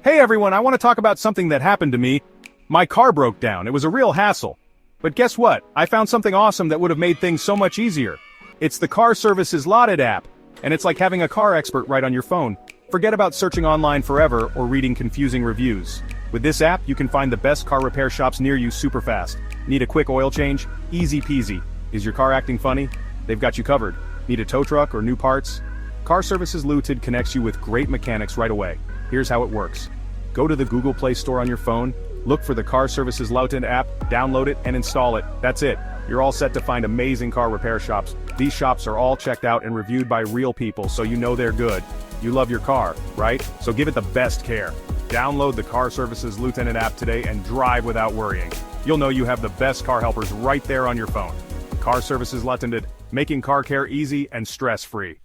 Hey everyone, I want to talk about something that happened to me. My car broke down. It was a real hassle. But guess what? I found something awesome that would have made things so much easier. It's the Car Services Ltd app, and it's like having a car expert right on your phone. Forget about searching online forever or reading confusing reviews. With this app, you can find the best car repair shops near you super fast. Need a quick oil change? Easy peasy. Is your car acting funny? They've got you covered. Need a tow truck or new parts? Car Services Ltd connects you with great mechanics right away. Here's how it works. Go to the Google Play Store on your phone, look for the Car Services Ltd app, download it, and install it. That's it. You're all set to find amazing car repair shops. These shops are all checked out and reviewed by real people, so you know they're good. You love your car, right? So give it the best care. Download the Car Services Ltd app today and drive without worrying. You'll know you have the best car helpers right there on your phone. Car Services Ltd, making car care easy and stress-free.